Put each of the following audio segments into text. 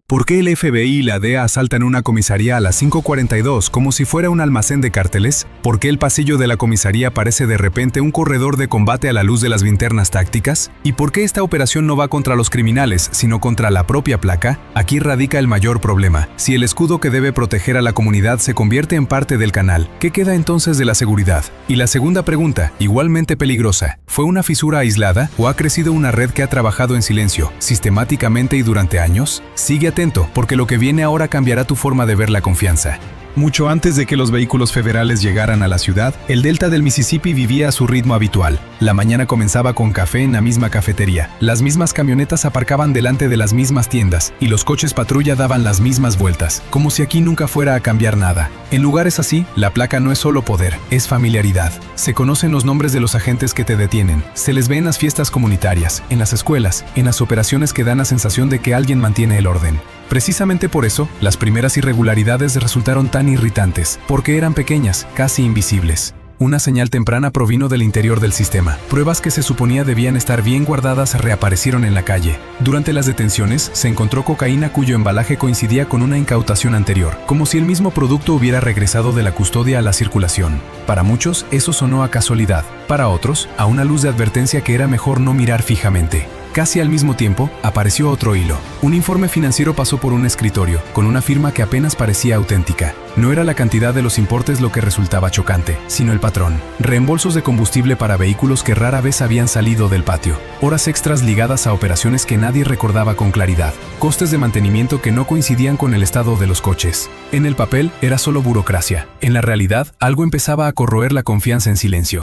¿Por qué el FBI y la DEA asaltan una comisaría a las 5:42 como si fuera un almacén de cárteles? ¿Por qué el pasillo de la comisaría parece de repente un corredor de combate a la luz de las linternas tácticas? ¿Y por qué esta operación no va contra los criminales, sino contra la propia placa? Aquí radica el mayor problema. Si el escudo que debe proteger a la comunidad se convierte en parte del canal, ¿qué queda entonces de la seguridad? Y la segunda pregunta, igualmente peligrosa, ¿fue una fisura aislada o ha crecido una red que ha trabajado en silencio, sistemáticamente y durante años? Sigue atento, porque lo que viene ahora cambiará tu forma de ver la confianza. Mucho antes de que los vehículos federales llegaran a la ciudad, el delta del Mississippi vivía a su ritmo habitual. La mañana comenzaba con café en la misma cafetería. Las mismas camionetas aparcaban delante de las mismas tiendas y los coches patrulla daban las mismas vueltas, como si aquí nunca fuera a cambiar nada. En lugares así, la placa no es solo poder, es familiaridad. Se conocen los nombres de los agentes que te detienen. Se les ve en las fiestas comunitarias, en las escuelas, en las operaciones que dan la sensación de que alguien mantiene el orden. Precisamente por eso, las primeras irregularidades resultaron tan irritantes, porque eran pequeñas, casi invisibles. Una señal temprana provino del interior del sistema. Pruebas que se suponía debían estar bien guardadas reaparecieron en la calle. Durante las detenciones, se encontró cocaína cuyo embalaje coincidía con una incautación anterior, como si el mismo producto hubiera regresado de la custodia a la circulación. Para muchos, eso sonó a casualidad. Para otros, a una luz de advertencia que era mejor no mirar fijamente. Casi al mismo tiempo, apareció otro hilo. Un informe financiero pasó por un escritorio, con una firma que apenas parecía auténtica. No era la cantidad de los importes lo que resultaba chocante, sino el patrón. Reembolsos de combustible para vehículos que rara vez habían salido del patio. Horas extras ligadas a operaciones que nadie recordaba con claridad. Costes de mantenimiento que no coincidían con el estado de los coches. En el papel era solo burocracia. En la realidad, algo empezaba a corroer la confianza en silencio.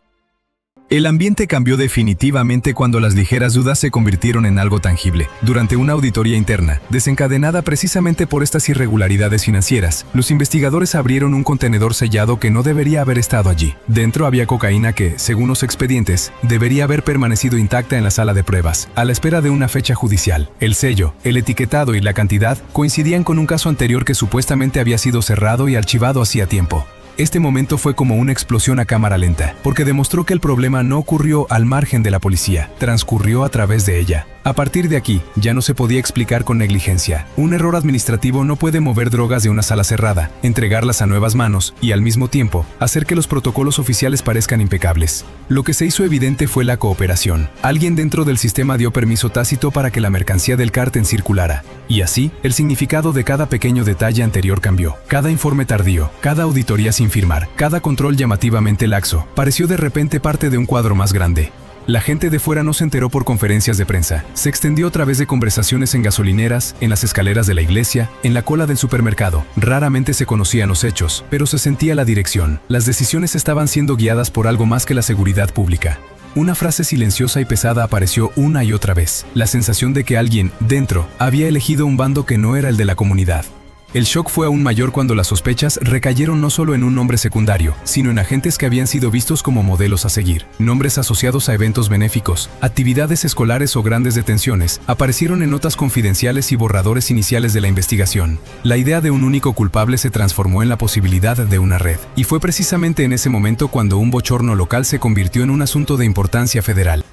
El ambiente cambió definitivamente cuando las ligeras dudas se convirtieron en algo tangible. Durante una auditoría interna, desencadenada precisamente por estas irregularidades financieras, los investigadores abrieron un contenedor sellado que no debería haber estado allí. Dentro había cocaína que, según los expedientes, debería haber permanecido intacta en la sala de pruebas, a la espera de una fecha judicial. El sello, el etiquetado y la cantidad coincidían con un caso anterior que supuestamente había sido cerrado y archivado hacía tiempo. Este momento fue como una explosión a cámara lenta, porque demostró que el problema no ocurrió al margen de la policía, transcurrió a través de ella. A partir de aquí, ya no se podía explicar con negligencia. Un error administrativo no puede mover drogas de una sala cerrada, entregarlas a nuevas manos y, al mismo tiempo, hacer que los protocolos oficiales parezcan impecables. Lo que se hizo evidente fue la cooperación. Alguien dentro del sistema dio permiso tácito para que la mercancía del cártel circulara. Y así, el significado de cada pequeño detalle anterior cambió. Cada informe tardío, cada auditoría sin firmar, cada control llamativamente laxo, pareció de repente parte de un cuadro más grande. La gente de fuera no se enteró por conferencias de prensa. Se extendió a través de conversaciones en gasolineras, en las escaleras de la iglesia, en la cola del supermercado. Raramente se conocían los hechos, pero se sentía la dirección. Las decisiones estaban siendo guiadas por algo más que la seguridad pública. Una frase silenciosa y pesada apareció una y otra vez. La sensación de que alguien, dentro, había elegido un bando que no era el de la comunidad. El shock fue aún mayor cuando las sospechas recayeron no solo en un nombre secundario, sino en agentes que habían sido vistos como modelos a seguir. Nombres asociados a eventos benéficos, actividades escolares o grandes detenciones aparecieron en notas confidenciales y borradores iniciales de la investigación. La idea de un único culpable se transformó en la posibilidad de una red. Y fue precisamente en ese momento cuando un bochorno local se convirtió en un asunto de importancia federal.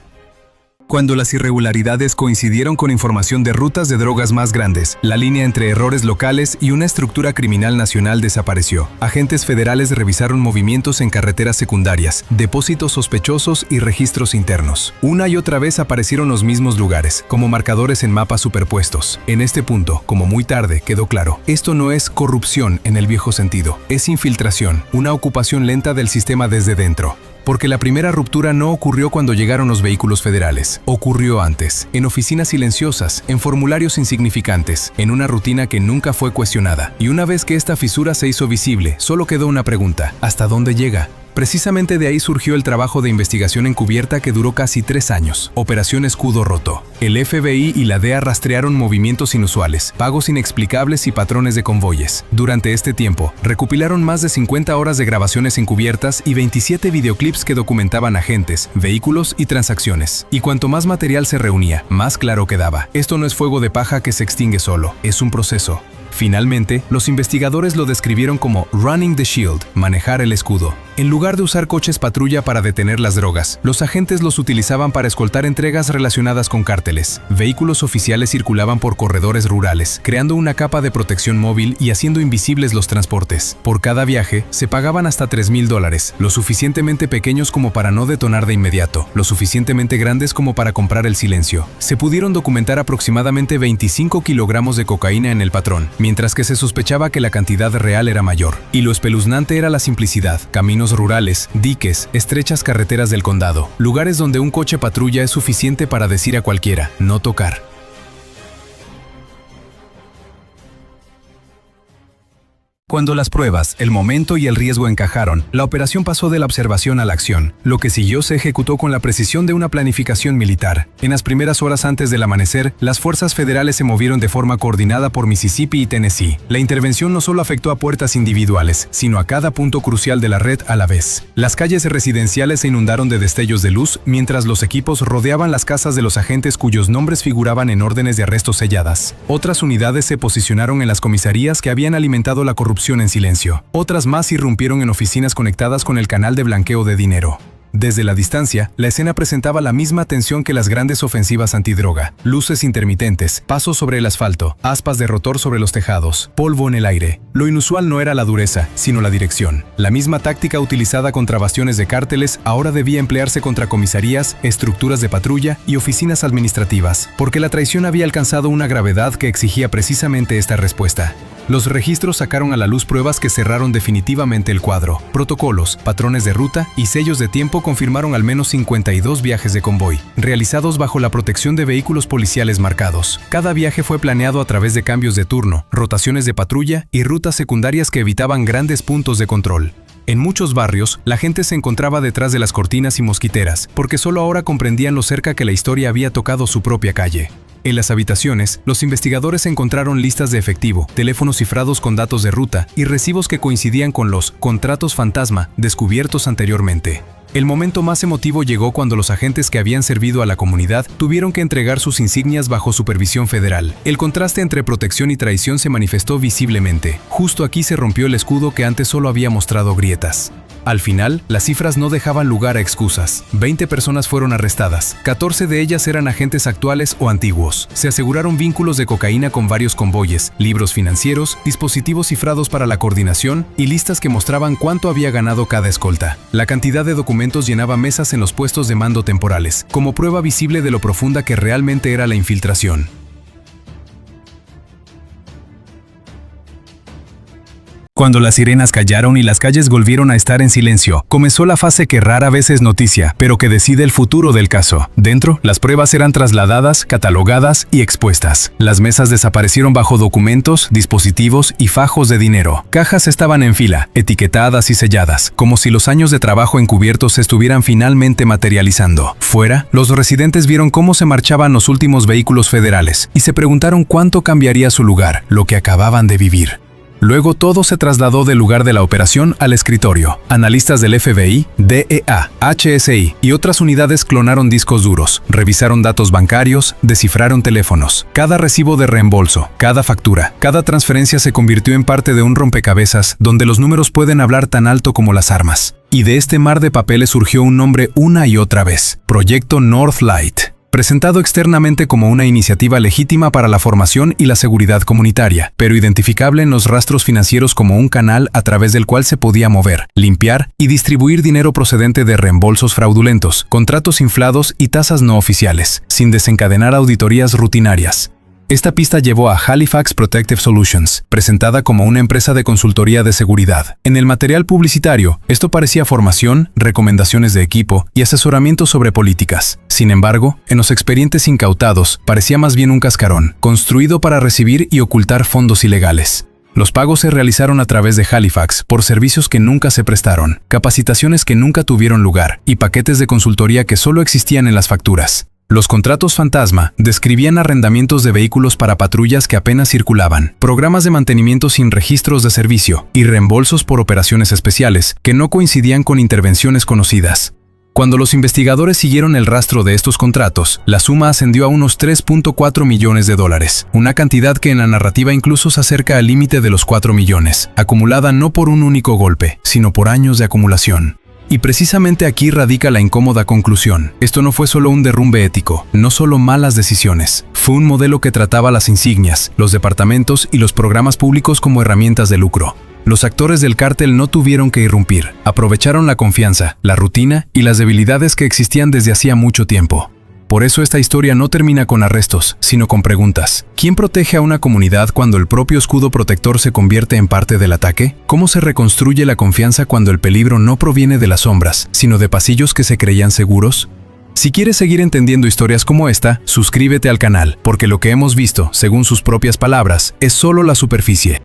Cuando las irregularidades coincidieron con información de rutas de drogas más grandes, la línea entre errores locales y una estructura criminal nacional desapareció. Agentes federales revisaron movimientos en carreteras secundarias, depósitos sospechosos y registros internos. Una y otra vez aparecieron los mismos lugares, como marcadores en mapas superpuestos. En este punto, como muy tarde, quedó claro, esto no es corrupción en el viejo sentido, es infiltración, una ocupación lenta del sistema desde dentro. Porque la primera ruptura no ocurrió cuando llegaron los vehículos federales. Ocurrió antes, en oficinas silenciosas, en formularios insignificantes, en una rutina que nunca fue cuestionada. Y una vez que esta fisura se hizo visible, solo quedó una pregunta: ¿hasta dónde llega? Precisamente de ahí surgió el trabajo de investigación encubierta que duró casi 3 años, Operación Escudo Roto. El FBI y la DEA rastrearon movimientos inusuales, pagos inexplicables y patrones de convoyes. Durante este tiempo, recopilaron más de 50 horas de grabaciones encubiertas y 27 videoclips que documentaban agentes, vehículos y transacciones. Y cuanto más material se reunía, más claro quedaba. Esto no es fuego de paja que se extingue solo, es un proceso. Finalmente, los investigadores lo describieron como running the shield, manejar el escudo. En lugar de usar coches patrulla para detener las drogas, los agentes los utilizaban para escoltar entregas relacionadas con cárteles. Vehículos oficiales circulaban por corredores rurales, creando una capa de protección móvil y haciendo invisibles los transportes. Por cada viaje, se pagaban hasta $3,000, lo suficientemente pequeños como para no detonar de inmediato, lo suficientemente grandes como para comprar el silencio. Se pudieron documentar aproximadamente 25 kilogramos de cocaína en el patrón, mientras que se sospechaba que la cantidad real era mayor. Y lo espeluznante era la simplicidad: caminos rurales, diques, estrechas carreteras del condado, lugares donde un coche patrulla es suficiente para decir a cualquiera, no tocar. Cuando las pruebas, el momento y el riesgo encajaron, la operación pasó de la observación a la acción. Lo que siguió se ejecutó con la precisión de una planificación militar. En las primeras horas antes del amanecer, las fuerzas federales se movieron de forma coordinada por Mississippi y Tennessee. La intervención no solo afectó a puertas individuales, sino a cada punto crucial de la red a la vez. Las calles residenciales se inundaron de destellos de luz, mientras los equipos rodeaban las casas de los agentes cuyos nombres figuraban en órdenes de arresto selladas. Otras unidades se posicionaron en las comisarías que habían alimentado la corrupción en silencio. Otras más irrumpieron en oficinas conectadas con el canal de blanqueo de dinero. Desde la distancia, la escena presentaba la misma tensión que las grandes ofensivas antidroga. Luces intermitentes, pasos sobre el asfalto, aspas de rotor sobre los tejados, polvo en el aire. Lo inusual no era la dureza, sino la dirección. La misma táctica utilizada contra bastiones de cárteles ahora debía emplearse contra comisarías, estructuras de patrulla y oficinas administrativas, porque la traición había alcanzado una gravedad que exigía precisamente esta respuesta. Los registros sacaron a la luz pruebas que cerraron definitivamente el cuadro. Protocolos, patrones de ruta y sellos de tiempo confirmaron al menos 52 viajes de convoy, realizados bajo la protección de vehículos policiales marcados. Cada viaje fue planeado a través de cambios de turno, rotaciones de patrulla y rutas secundarias que evitaban grandes puntos de control. En muchos barrios, la gente se encontraba detrás de las cortinas y mosquiteras, porque solo ahora comprendían lo cerca que la historia había tocado su propia calle. En las habitaciones, los investigadores encontraron listas de efectivo, teléfonos cifrados con datos de ruta y recibos que coincidían con los contratos fantasma descubiertos anteriormente. El momento más emotivo llegó cuando los agentes que habían servido a la comunidad tuvieron que entregar sus insignias bajo supervisión federal. El contraste entre protección y traición se manifestó visiblemente. Justo aquí se rompió el escudo que antes solo había mostrado grietas. Al final, las cifras no dejaban lugar a excusas. 20 personas fueron arrestadas. 14 de ellas eran agentes actuales o antiguos. Se aseguraron vínculos de cocaína con varios convoyes, libros financieros, dispositivos cifrados para la coordinación y listas que mostraban cuánto había ganado cada escolta. La cantidad de documentos llenaba mesas en los puestos de mando temporales, como prueba visible de lo profunda que realmente era la infiltración. Cuando las sirenas callaron y las calles volvieron a estar en silencio, comenzó la fase que rara vez es noticia, pero que decide el futuro del caso. Dentro, las pruebas eran trasladadas, catalogadas y expuestas. Las mesas desaparecieron bajo documentos, dispositivos y fajos de dinero. Cajas estaban en fila, etiquetadas y selladas, como si los años de trabajo encubiertos se estuvieran finalmente materializando. Fuera, los residentes vieron cómo se marchaban los últimos vehículos federales y se preguntaron cuánto cambiaría su lugar, lo que acababan de vivir. Luego todo se trasladó del lugar de la operación al escritorio. Analistas del FBI, DEA, HSI y otras unidades clonaron discos duros, revisaron datos bancarios, descifraron teléfonos. Cada recibo de reembolso, cada factura, cada transferencia se convirtió en parte de un rompecabezas donde los números pueden hablar tan alto como las armas. Y de este mar de papeles surgió un nombre una y otra vez: Proyecto Northlight. Presentado externamente como una iniciativa legítima para la formación y la seguridad comunitaria, pero identificable en los rastros financieros como un canal a través del cual se podía mover, limpiar y distribuir dinero procedente de reembolsos fraudulentos, contratos inflados y tasas no oficiales, sin desencadenar auditorías rutinarias. Esta pista llevó a Halifax Protective Solutions, presentada como una empresa de consultoría de seguridad. En el material publicitario, esto parecía formación, recomendaciones de equipo y asesoramiento sobre políticas. Sin embargo, en los expedientes incautados, parecía más bien un cascarón, construido para recibir y ocultar fondos ilegales. Los pagos se realizaron a través de Halifax por servicios que nunca se prestaron, capacitaciones que nunca tuvieron lugar y paquetes de consultoría que solo existían en las facturas. Los contratos fantasma describían arrendamientos de vehículos para patrullas que apenas circulaban, programas de mantenimiento sin registros de servicio y reembolsos por operaciones especiales que no coincidían con intervenciones conocidas. Cuando los investigadores siguieron el rastro de estos contratos, la suma ascendió a unos 3.4 millones de dólares, una cantidad que en la narrativa incluso se acerca al límite de los 4 millones, acumulada no por un único golpe, sino por años de acumulación. Y precisamente aquí radica la incómoda conclusión. Esto no fue solo un derrumbe ético, no solo malas decisiones. Fue un modelo que trataba las insignias, los departamentos y los programas públicos como herramientas de lucro. Los actores del cártel no tuvieron que irrumpir, aprovecharon la confianza, la rutina y las debilidades que existían desde hacía mucho tiempo. Por eso esta historia no termina con arrestos, sino con preguntas. ¿Quién protege a una comunidad cuando el propio escudo protector se convierte en parte del ataque? ¿Cómo se reconstruye la confianza cuando el peligro no proviene de las sombras, sino de pasillos que se creían seguros? Si quieres seguir entendiendo historias como esta, suscríbete al canal, porque lo que hemos visto, según sus propias palabras, es solo la superficie.